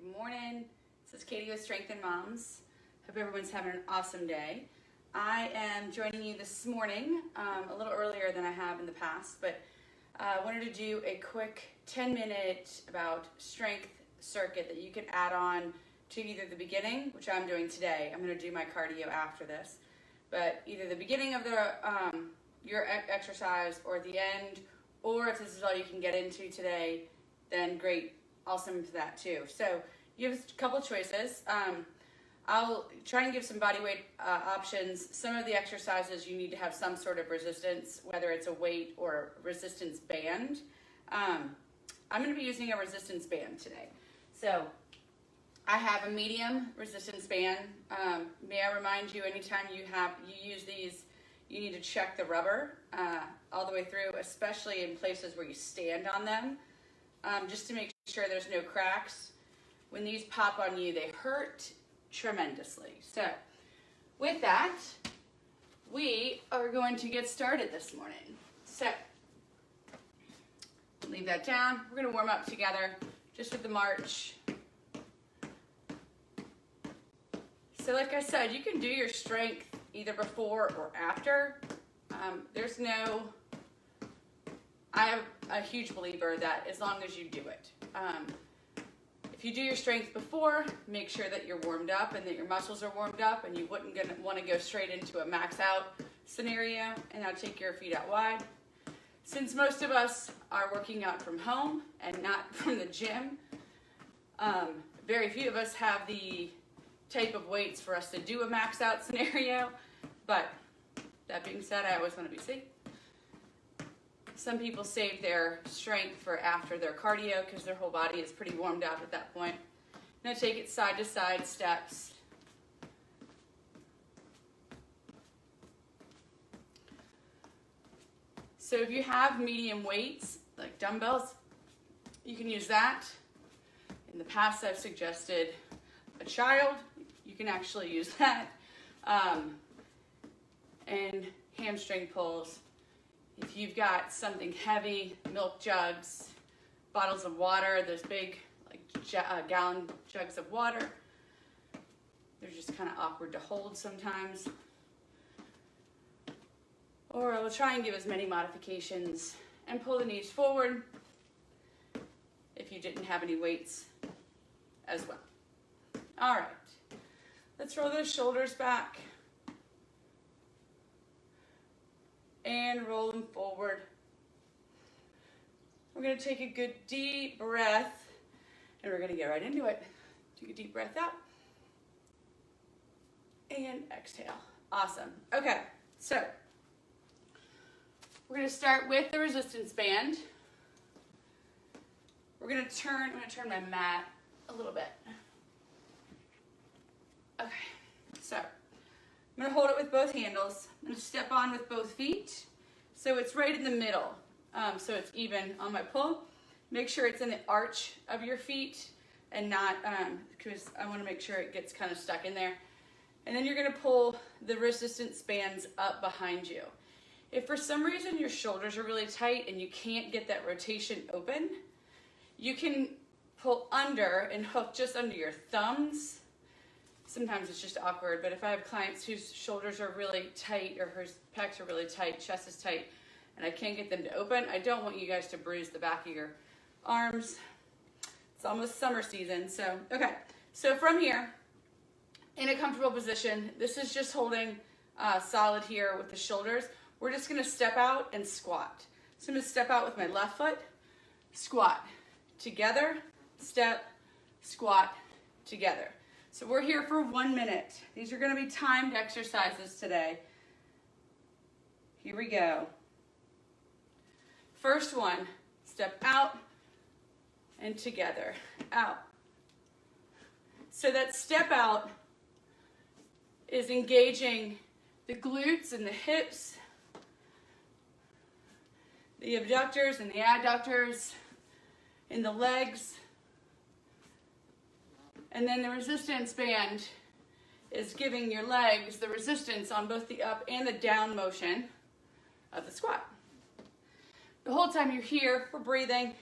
Good morning. This is Katie with Strength in Moms. Hope everyone's having an awesome day. I am joining you this morning a little earlier than I have in the past, but I wanted to do a quick 10-minute about strength circuit that you can add on to either the beginning, which I'm doing today. I'm going to do my cardio after this, but either the beginning of the your exercise or the end, or if this is all you can get into today, then great, awesome for that too. So you have a couple choices. I'll try and give some body weight options. Some of the exercises you need to have some sort of resistance, whether it's a weight or a resistance band. I'm going to be using a resistance band today. So I have a medium resistance band. May I remind you, anytime you use these, you need to check the rubber all the way through, especially in places where you stand on them, just to make sure there's no cracks. When these pop on you, they hurt tremendously. So with that, we are going to get started this morning. So leave that down. We're going to warm up together just with the march. So like I said, you can do your strength either before or after. I am a huge believer that as long as you do it. If you do your strength before, make sure that you're warmed up and that your muscles are warmed up, and you wouldn't want to go straight into a max out scenario. And now take your feet out wide. Since most of us are working out from home and not from the gym, very few of us have the type of weights for us to do a max out scenario. But that being said, I always want to be safe. Some people save their strength for after their cardio because their whole body is pretty warmed up at that point. Now take it side to side steps. So if you have medium weights, like dumbbells, you can use that. In the past, I've suggested a child. You can actually use that. And hamstring pulls. If you've got something heavy, milk jugs, bottles of water, those big gallon jugs of water, they're just kind of awkward to hold sometimes. Or I will try and give as many modifications and pull the knees forward if you didn't have any weights as well. All right, let's roll those shoulders back. And roll them forward. We're going to take a good deep breath, and we're going to get right into it. Take a deep breath out, and exhale. Awesome. Okay, so we're going to start with the resistance band. I'm going to turn my mat a little bit. Okay, so I'm going to hold it with both handles. I'm going to step on with both feet. So it's right in the middle. So it's even on my pull. Make sure it's in the arch of your feet and not, because I want to make sure it gets kind of stuck in there. And then you're going to pull the resistance bands up behind you. If for some reason your shoulders are really tight and you can't get that rotation open, you can pull under and hook just under your thumbs. Sometimes it's just awkward, but if I have clients whose shoulders are really tight or whose pecs are really tight, chest is tight, and I can't get them to open, I don't want you guys to bruise the back of your arms. It's almost summer season, so, okay. So from here, in a comfortable position, this is just holding solid here with the shoulders. We're just gonna step out and squat. So I'm gonna step out with my left foot, squat, together, step, squat, together. So we're here for 1 minute. These are going to be timed exercises today. Here we go. First one, step out and together, out. So that step out is engaging the glutes and the hips, the abductors and the adductors, and the legs. And then the resistance band is giving your legs the resistance on both the up and the down motion of the squat. The whole time you're here, we're breathing.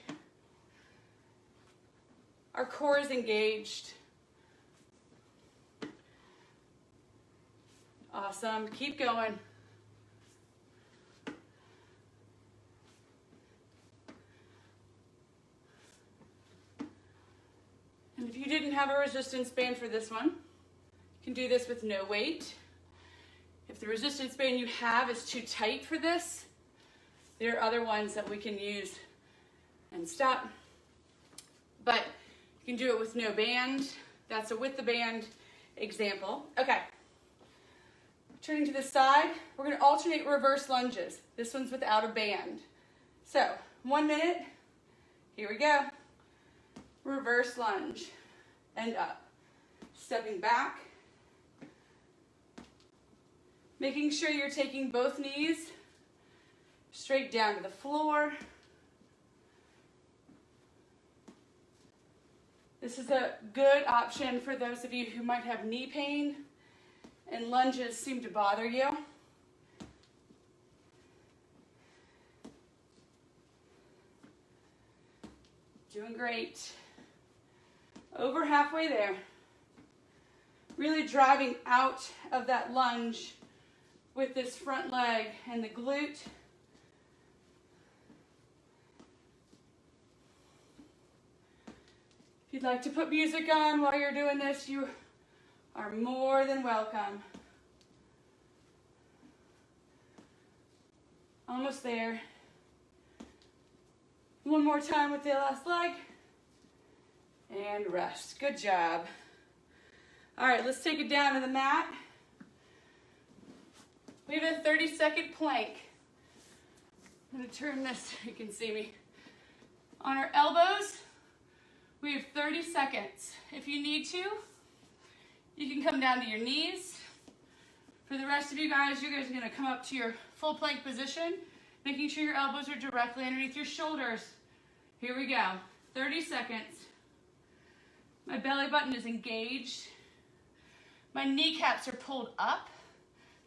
Our core is engaged. Awesome. Keep going. And if you didn't have a resistance band for this one, you can do this with no weight. If the resistance band you have is too tight for this, there are other ones that we can use and stop. But you can do it with no band. That's a with the band example. Okay. Turning to the side, we're going to alternate reverse lunges. This one's without a band. So, 1 minute. Here we go. Reverse lunge and up. Stepping back. Making sure you're taking both knees straight down to the floor. This is a good option for those of you who might have knee pain and lunges seem to bother you. Doing great. Over halfway there. Really driving out of that lunge with this front leg and the glute. If you'd like to put music on while you're doing this, you are more than welcome. Almost there. One more time with the last leg. And rest. Good job. All right, let's take it down to the mat. We have a 30-second plank. I'm going to turn this so you can see me. On our elbows, we have 30 seconds. If you need to, you can come down to your knees. For the rest of you guys are going to come up to your full plank position, making sure your elbows are directly underneath your shoulders. Here we go. 30 seconds. My belly button is engaged. My kneecaps are pulled up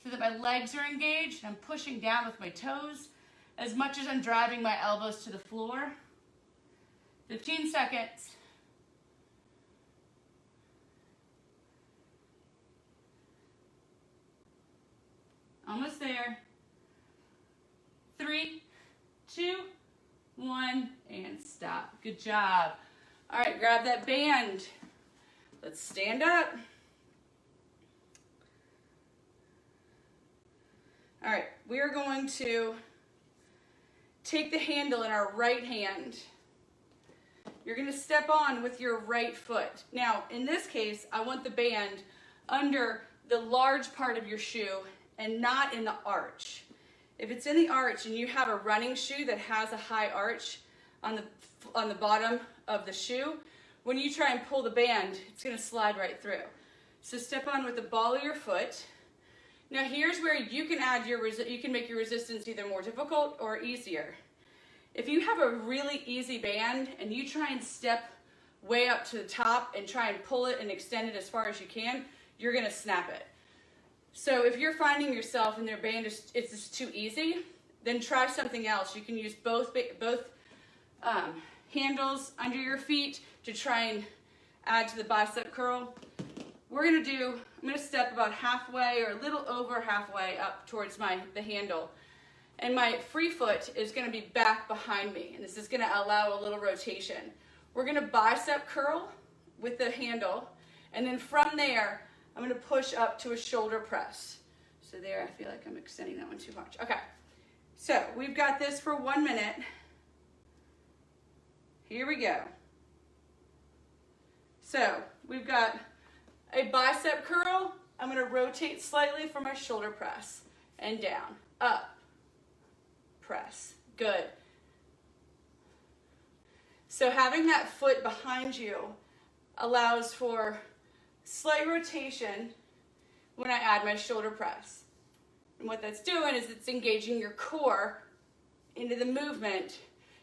so that my legs are engaged. I'm pushing down with my toes as much as I'm driving my elbows to the floor. 15 seconds. Almost there. 3, 2, 1, and stop. Good job. All right, grab that band. Let's stand up. All right, we are going to take the handle in our right hand. You're going to step on with your right foot. Now, in this case, I want the band under the large part of your shoe and not in the arch. If it's in the arch and you have a running shoe that has a high arch on the bottom of the shoe, when you try and pull the band, it's going to slide right through. So step on with the ball of your foot. Now here's where you can add you can make your resistance either more difficult or easier. If you have a really easy band and you try and step way up to the top and try and pull it and extend it as far as you can, you're going to snap it. So if you're finding yourself and their band it's just too easy, then try something else. You can use both handles under your feet to try and add to the bicep curl. I'm going to step about halfway or a little over halfway up towards the handle. And my free foot is going to be back behind me. And this is going to allow a little rotation. We're going to bicep curl with the handle. And then from there, I'm going to push up to a shoulder press. So there, I feel like I'm extending that one too much. Okay. So we've got this for 1 minute. Here we go. So we've got a bicep curl. I'm going to rotate slightly for my shoulder press and down, up, press. Good. So having that foot behind you allows for slight rotation when I add my shoulder press. And what that's doing is it's engaging your core into the movement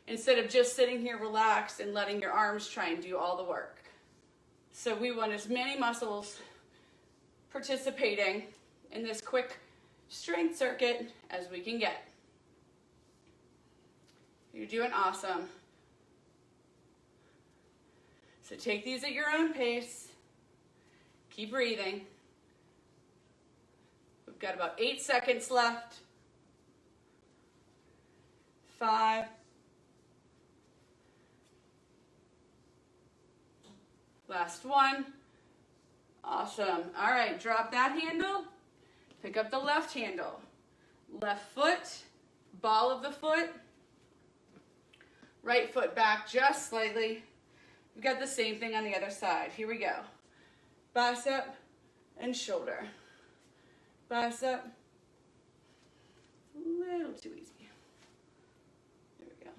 instead of just sitting here relaxed and letting your arms try and do all the work. So we want as many muscles participating in this quick strength circuit as we can get. You're doing awesome. So take these at your own pace. Keep breathing. We've got about 8 seconds left. 5. Last one. Awesome. All right, drop that handle. Pick up the left handle. Left foot, ball of the foot. Right foot back just slightly. We've got the same thing on the other side. Here we go. Bicep and shoulder. Bicep. A little too easy. There we go.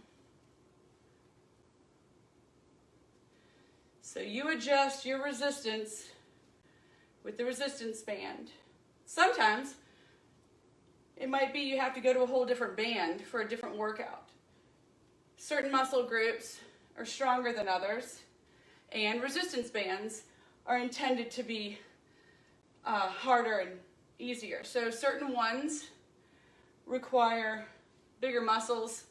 So you adjust your resistance with the resistance band. Sometimes it might be you have to go to a whole different band for a different workout. Certain muscle groups are stronger than others, and resistance bands are intended to be harder and easier. So certain ones require bigger muscles.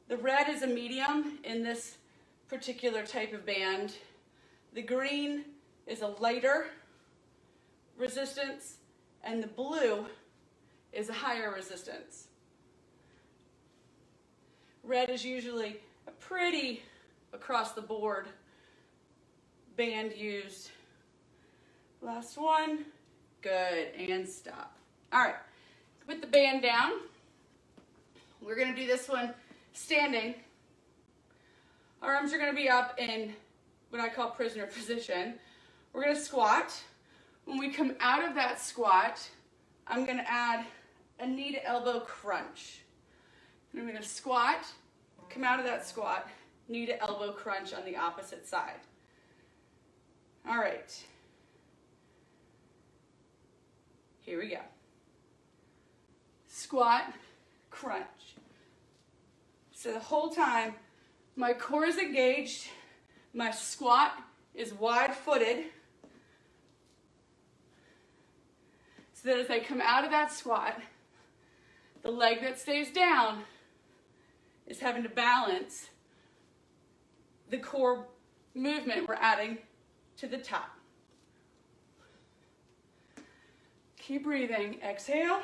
The red is a medium in this particular type of band. The green is a lighter resistance, and the blue is a higher resistance. Red is usually a pretty across the board band used. Last one. Good, and stop. All right, put the band down. We're gonna do this one standing. Our arms are gonna be up in what I call prisoner position. We're gonna squat. When we come out of that squat, I'm gonna add a knee to elbow crunch. And I'm gonna squat, come out of that squat, knee to elbow crunch on the opposite side. All right. Here we go. Squat, crunch. So the whole time, my core is engaged, my squat is wide-footed, so that as I come out of that squat, the leg that stays down is having to balance the core movement we're adding to the top. Keep breathing. Exhale,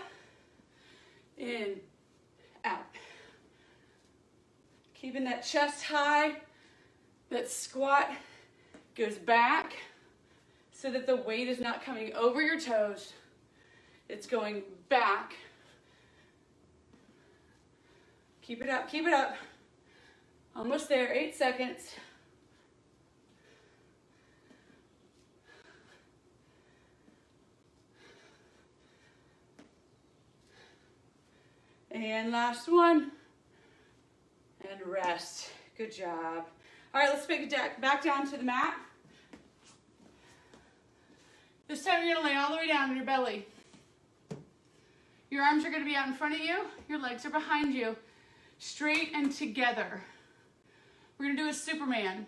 in, out. Keeping that chest high, that squat goes back so that the weight is not coming over your toes. It's going back. Keep it up, keep it up. Almost there, 8 seconds. And last one. And rest. Good job. All right, let's take it back down to the mat. This time you're gonna lay all the way down on your belly. Your arms are gonna be out in front of you. Your legs are behind you. Straight and together. We're gonna do a Superman.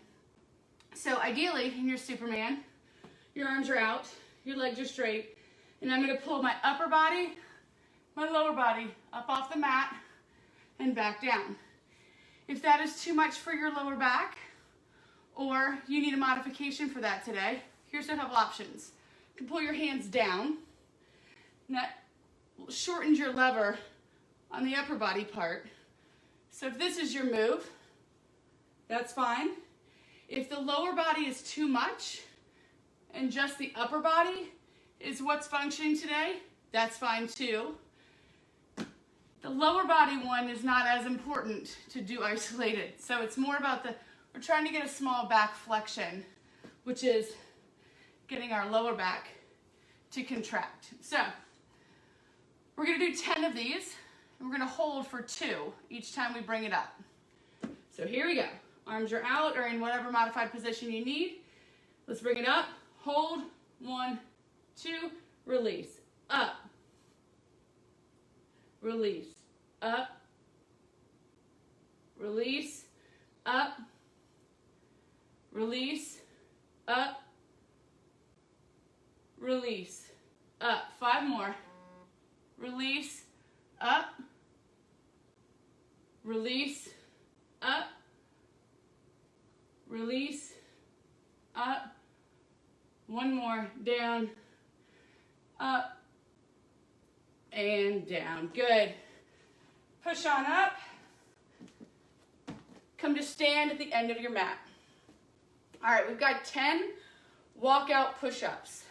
So ideally, in your Superman, your arms are out, your legs are straight, and I'm gonna pull my upper body, my lower body up off the mat and back down. If that is too much for your lower back, or you need a modification for that today, here's a couple options. You can pull your hands down, and that shortens your lever on the upper body part. So if this is your move, that's fine. If the lower body is too much and just the upper body is what's functioning today, that's fine too. The lower body one is not as important to do isolated. So it's more about we're trying to get a small back flexion, which is getting our lower back to contract. So we're gonna do 10 of these, and we're gonna hold for 2 each time we bring it up. So here we go. Arms are out or in whatever modified position you need. Let's bring it up, hold, 1, 2, release, up, release, up, release, up, release, up, release, up. 5 more. Release, up, release, up, release, down, up, and down. Good. Push on up. Come to stand at the end of your mat. All right, we've got 10 walkout push-ups.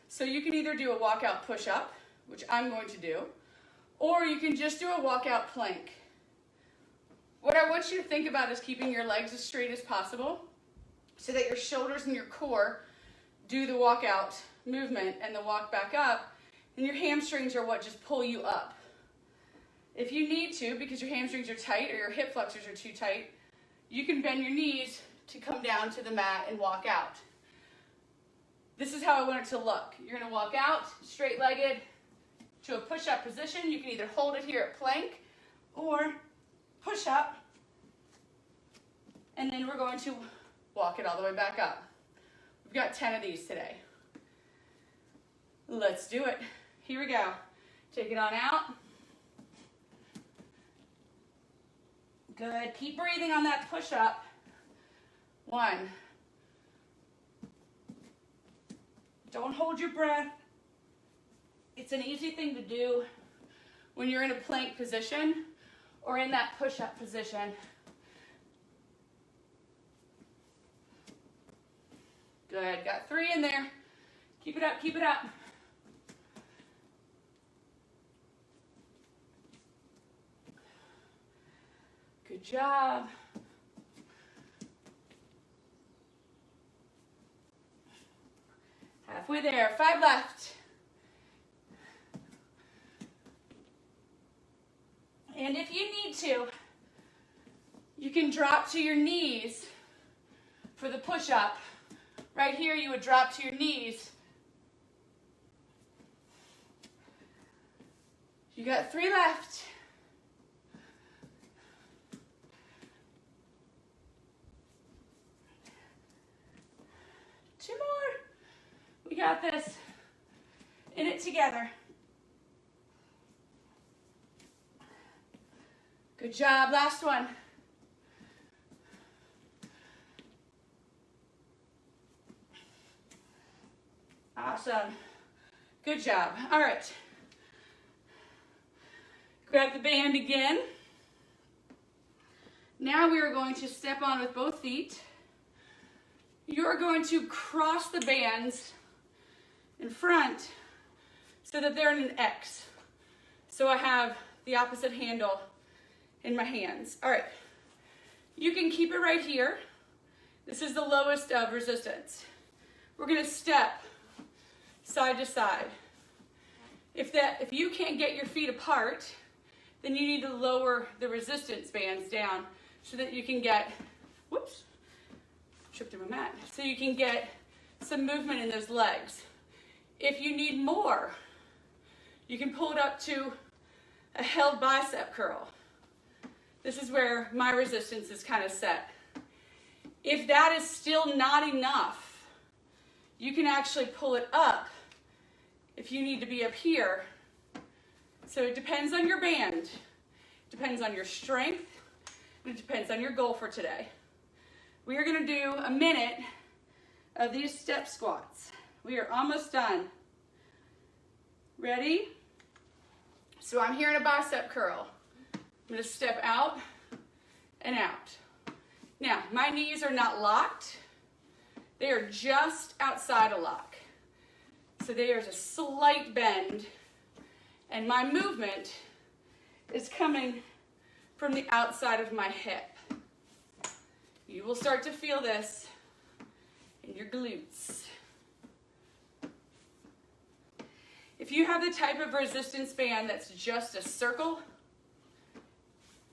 So you can either do a walkout push-up, which I'm going to do, or you can just do a walkout plank. What I want you to think about is keeping your legs as straight as possible so that your shoulders and your core do the walkout movement and the walk back up, and your hamstrings are what just pull you up. If you need to, because your hamstrings are tight or your hip flexors are too tight, you can bend your knees to come down to the mat and walk out. This is how I want it to look. You're going to walk out straight-legged to a push-up position. You can either hold it here at plank or push up, and then we're going to walk it all the way back up. We've got 10 of these today. Let's do it. Here we go. Take it on out. Good. Keep breathing on that push-up. 1. Don't hold your breath. It's an easy thing to do when you're in a plank position or in that push-up position. Good. Got 3 in there. Keep it up, keep it up. Good job. Halfway there. 5 left. And if you need to, you can drop to your knees for the push-up. Right here, you would drop to your knees. You got 3 left. Two more. We got this. In it together. Good job. Last one. Awesome. Good job. All right. Grab the band again. Now we are going to step on with both feet. You're going to cross the bands in front so that they're in an X. So I have the opposite handle in my hands. All right. You can keep it right here. This is the lowest of resistance. We're going to step side to side. If you can't get your feet apart, then you need to lower the resistance bands down so that you can get, whoops, tripped over my mat, so you can get some movement in those legs. If you need more, you can pull it up to a held bicep curl. This is where my resistance is kind of set. If that is still not enough, you can actually pull it up if you need to be up here. So it depends on your band, depends on your strength, and it depends on your goal for today. We are going to do a minute of these step squats. We are almost done. Ready? So I'm here in a bicep curl. I'm going to step out and out. Now, my knees are not locked. They are just outside a lock. So there's a slight bend, and my movement is coming from the outside of my hip. You will start to feel this in your glutes. If you have the type of resistance band that's just a circle,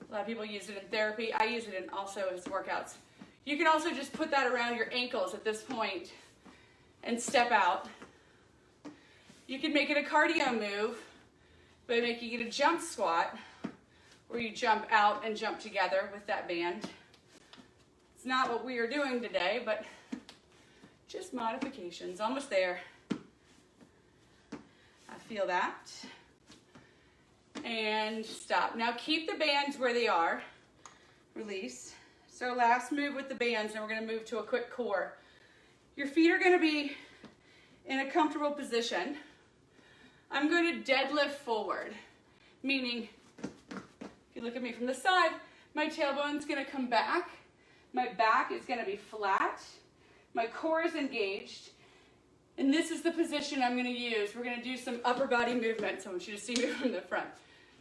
a lot of people use it in therapy. I use it in also as workouts. You can also just put that around your ankles at this point and step out. You can make it a cardio move by making it a jump squat where you jump out and jump together with that band. It's not what we are doing today, but just modifications. Almost there. I feel that. And stop. Now keep the bands where they are. Release. So last move with the bands, and we're going to move to a quick core. Your feet are going to be in a comfortable position, I'm going to deadlift forward, meaning if you look at me from the side, my tailbone's going to come back, my back is going to be flat, my core is engaged, and this is the position I'm going to use. We're going to do some upper body movements. I want you to see me from the front.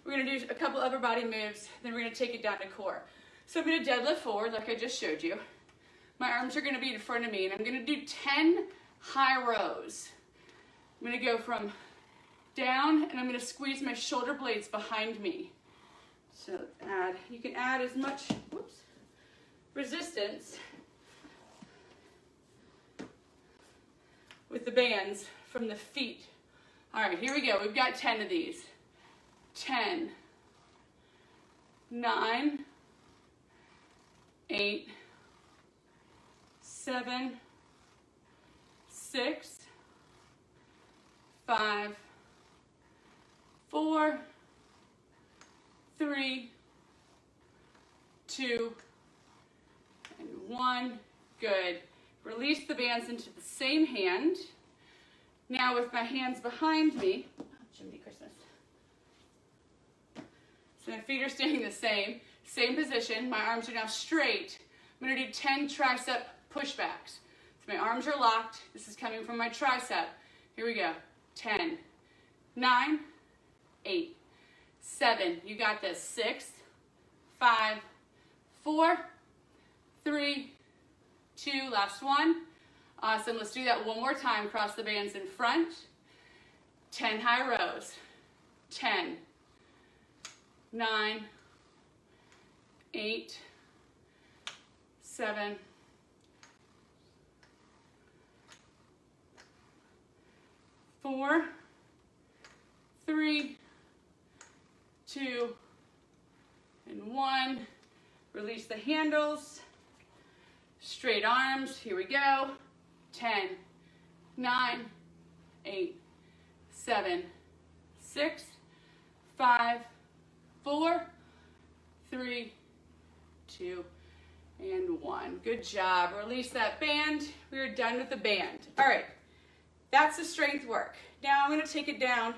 We're going to do a couple upper body moves, then we're going to take it down to core. So I'm going to deadlift forward like I just showed you. My arms are going to be in front of me, and I'm going to do 10 high rows. I'm going to go from down, and I'm going to squeeze my shoulder blades behind me. So you can add as much resistance with the bands from the feet. All right, here we go. We've got 10 of these. 10, 9, 8, 7, 6, 5, 4, 3, 2, and 1. Good. Release the bands into the same hand. Now with my hands behind me, Jiminy Christmas. So my feet are staying the same position. My arms are now straight. I'm going to do 10 tricep pushbacks. So my arms are locked. This is coming from my tricep. Here we go. 10, 9, 8, 7. You got this. 6, 5, 4, 3, 2. Last one. Awesome. Let's do that one more time. Cross the bands in front. 10 high rows. 10, 9, 8, 7, 4, 3, 2, and 1. Release the handles. Straight arms. Here we go. 10, 9, 8, 7, 6, 5, 4, 3, 2, and 1. Good job. Release that band. We are done with the band. All right. That's the strength work. Now I'm going to take it down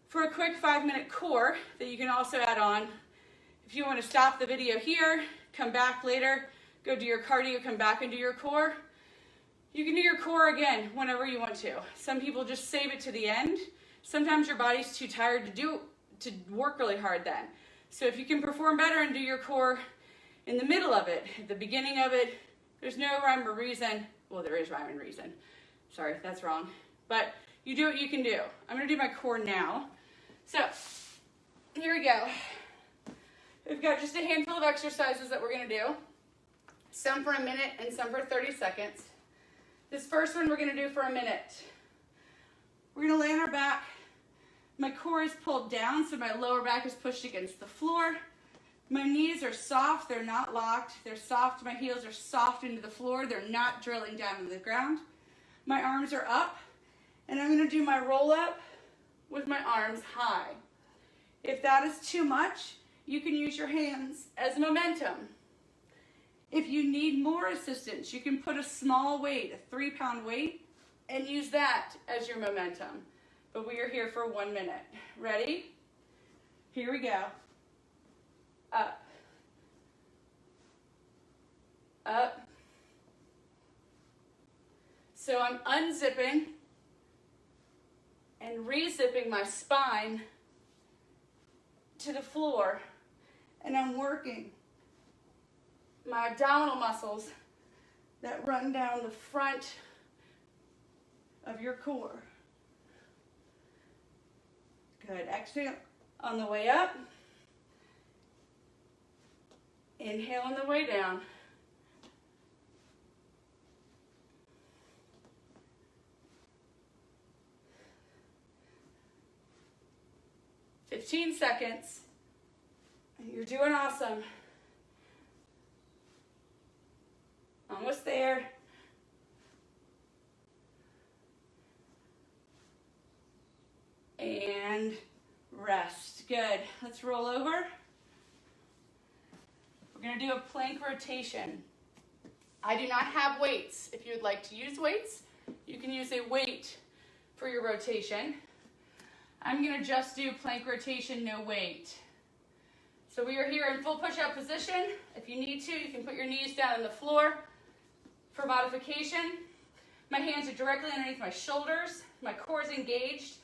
for a quick 5-minute core that you can also add on. If you want to stop the video here, come back later, go do your cardio, come back and do your core. You can do your core again whenever you want to. Some people just save it to the end. Sometimes your body's too tired to work really hard then. So if you can perform better and do your core in the middle of it, at the beginning of it, there's no rhyme or reason. Well, there is rhyme and reason. Sorry, that's wrong. But you do what you can do. I'm going to do my core now. So here we go. We've got just a handful of exercises that we're going to do. Some for a minute and some for 30 seconds. This first one we're going to do for a minute. We're going to lay on our back. My core is pulled down, so my lower back is pushed against the floor. My knees are soft, they're not locked. They're soft, my heels are soft into the floor. They're not drilling down into the ground. My arms are up, and I'm going to do my roll up with my arms high. If that is too much, you can use your hands as momentum. If you need more assistance, you can put a small weight, a 3-pound weight, and use that as your momentum. But we are here for 1 minute. Ready? Here we go. Up. Up. So I'm unzipping and re-zipping my spine to the floor, and I'm working my abdominal muscles that run down the front of your core. Good. Exhale on the way up. Inhale on the way down. "15 seconds. You're doing awesome. Almost there. And rest. Good. Let's roll over. We're going to do a plank rotation. I do not have weights. If you would like to use weights, you can use a weight for your rotation. I'm going to just do plank rotation, no weight. So we are here in full push-up position. If you need to, you can put your knees down on the floor for modification. My hands are directly underneath my shoulders. My core is engaged.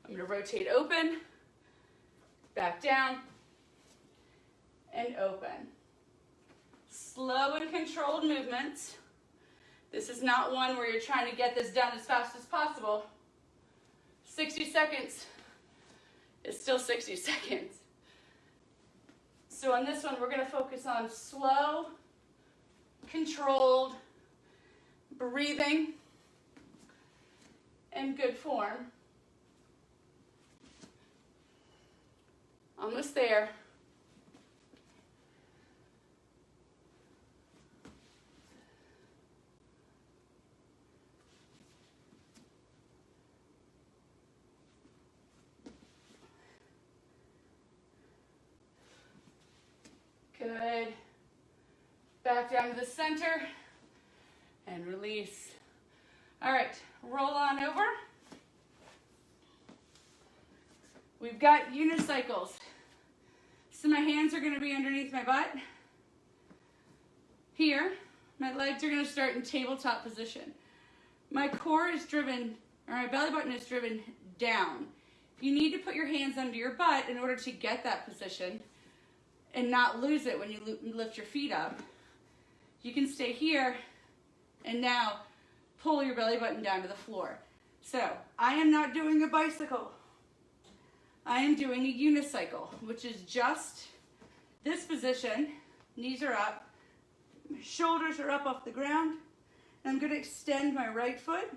I'm going to rotate open, back down, and open. Slow and controlled movements. This is not one where you're trying to get this done as fast as possible. 60 seconds is still 60 seconds. So on this one, we're going to focus on slow, controlled breathing and good form. Almost there. Good. Back down to the center and release. All right, roll on over. We've got unicycles. So my hands are going to be underneath my butt. Here, my legs are going to start in tabletop position. My core is driven, or my belly button is driven down. You need to put your hands under your butt in order to get that position and not lose it when you lift your feet up. You can stay here and now pull your belly button down to the floor. So I am not doing a bicycle. I am doing a unicycle, which is just this position. Knees are up, my shoulders are up off the ground. And I'm going to extend my right foot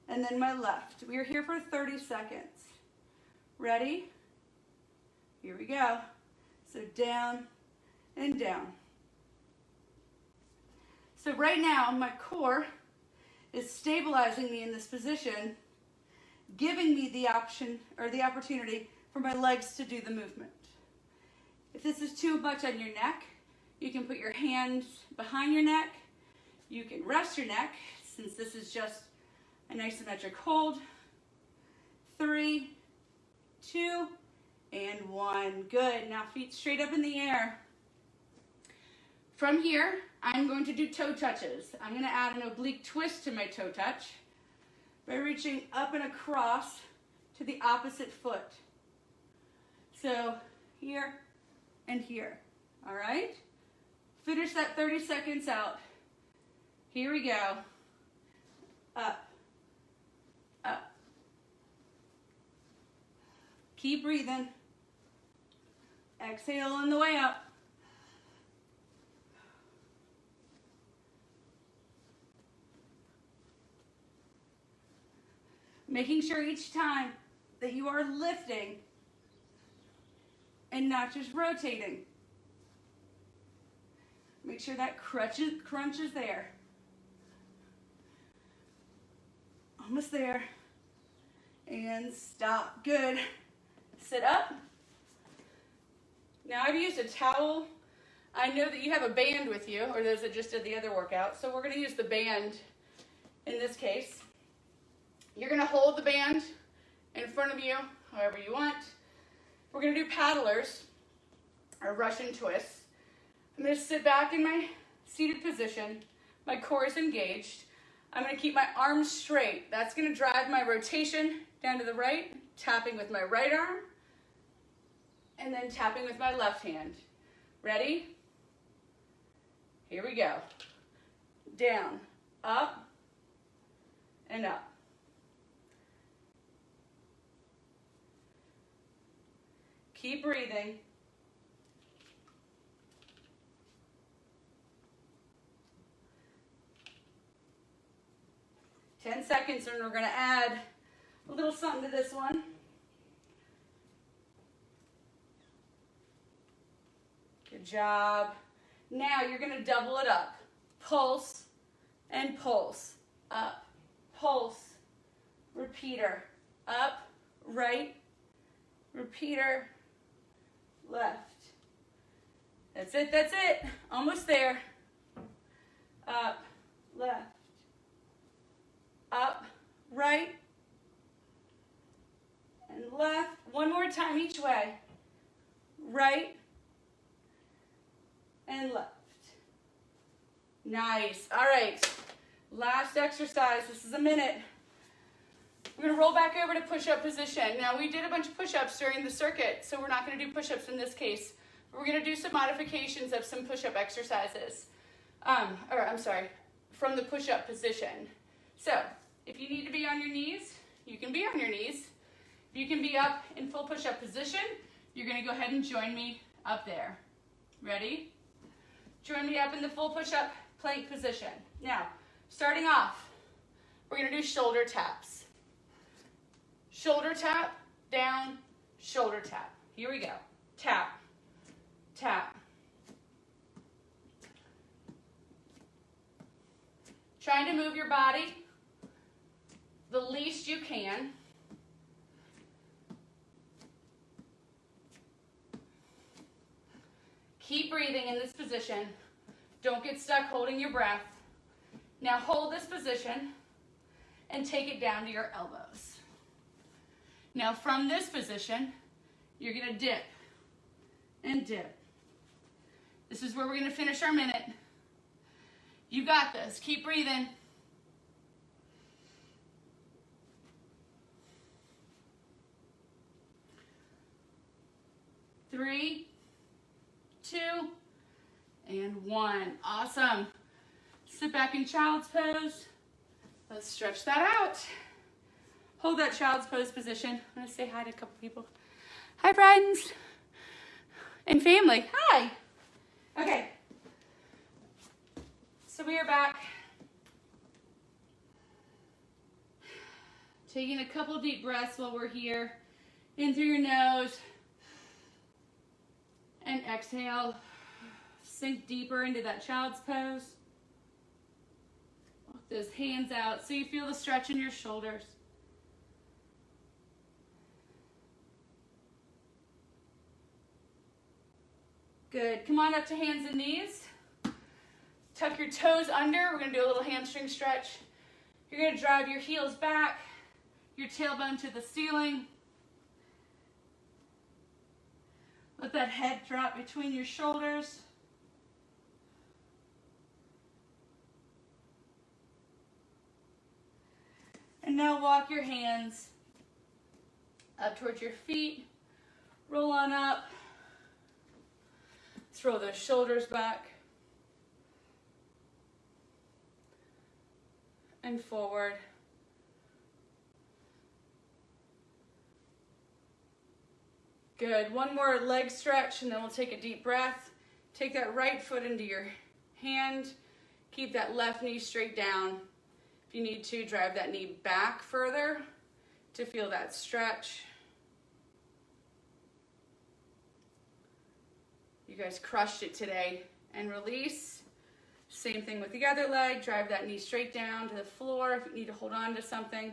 and then my left. We are here for 30 seconds. Ready? Here we go. So down and down. So right now, my core is stabilizing me in this position, giving me the option or the opportunity for my legs to do the movement. If this is too much on your neck, you can put your hands behind your neck. You can rest your neck, since this is just an isometric hold. 3, 2, and 1. Good. Now feet straight up in the air. From here, I'm going to do toe touches. I'm going to add an oblique twist to my toe touch by reaching up and across to the opposite foot. So here and here. All right? Finish that 30 seconds out. Here we go. Up. Up. Keep breathing. Exhale on the way up. Making sure each time that you are lifting and not just rotating. Make sure that crunch is there. Almost there. And stop. Good. Sit up. Now I've used a towel. I know that you have a band with you, or those that just did the other workout. So we're going to use the band in this case. You're going to hold the band in front of you, however you want. We're going to do paddlers, or Russian twists. I'm going to sit back in my seated position. My core is engaged. I'm going to keep my arms straight. That's going to drive my rotation down to the right, tapping with my right arm, and then tapping with my left hand. Ready? Here we go. Down, up, and up. Keep breathing. Ten seconds, and we're going to add a little something to this one. Good job. Now you're going to double it up. Pulse and pulse. Up, pulse, repeater. Up, right, repeater, left. That's it, that's it. Almost there. Up, left. Up, right, left. One more time each way. Right and left. Nice. All right. Last exercise. This is a minute. We're going to roll back over to push-up position. Now, we did a bunch of push-ups during the circuit, so we're not going to do push-ups in this case. We're going to do some modifications of some push-up exercises. From the push-up position. So, if you need to be on your knees, you can be on your knees. If you can be up in full push-up position, you're going to go ahead and join me up there. Ready? Join me up in the full push-up plank position. Now, starting off, we're going to do shoulder taps. Shoulder tap, down, shoulder tap. Here we go. Tap, tap. Trying to move your body the least you can. Keep breathing in this position. Don't get stuck holding your breath. Now hold this position and take it down to your elbows. Now from this position, you're going to dip and dip. This is where we're going to finish our minute. You got this. Keep breathing. Three, 2, and 1. Awesome. Sit back in child's pose. Let's stretch that out. Hold that child's pose position. I'm going to say hi to a couple people. Hi, friends and family. Hi. Okay. So we are back. Taking a couple deep breaths while we're here. In through your nose. And exhale. Sink deeper into that child's pose. Walk those hands out so you feel the stretch in your shoulders. Good. Come on up to hands and knees. Tuck your toes under. We're going to do a little hamstring stretch. You're going to drive your heels back, your tailbone to the ceiling. Let that head drop between your shoulders. And now walk your hands up towards your feet. Roll on up. Let's roll those shoulders back. And forward. Good. One more leg stretch and then we'll take a deep breath. Take that right foot into your hand. Keep that left knee straight down. If you need to, drive that knee back further to feel that stretch. You guys crushed it today. And release. Same thing with the other leg. Drive that knee straight down to the floor. If you need to hold on to something,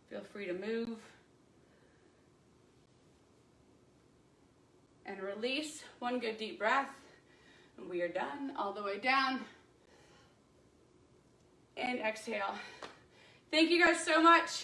feel free to move. And release. One good deep breath. And we are done. All the way down. And exhale. Thank you guys so much.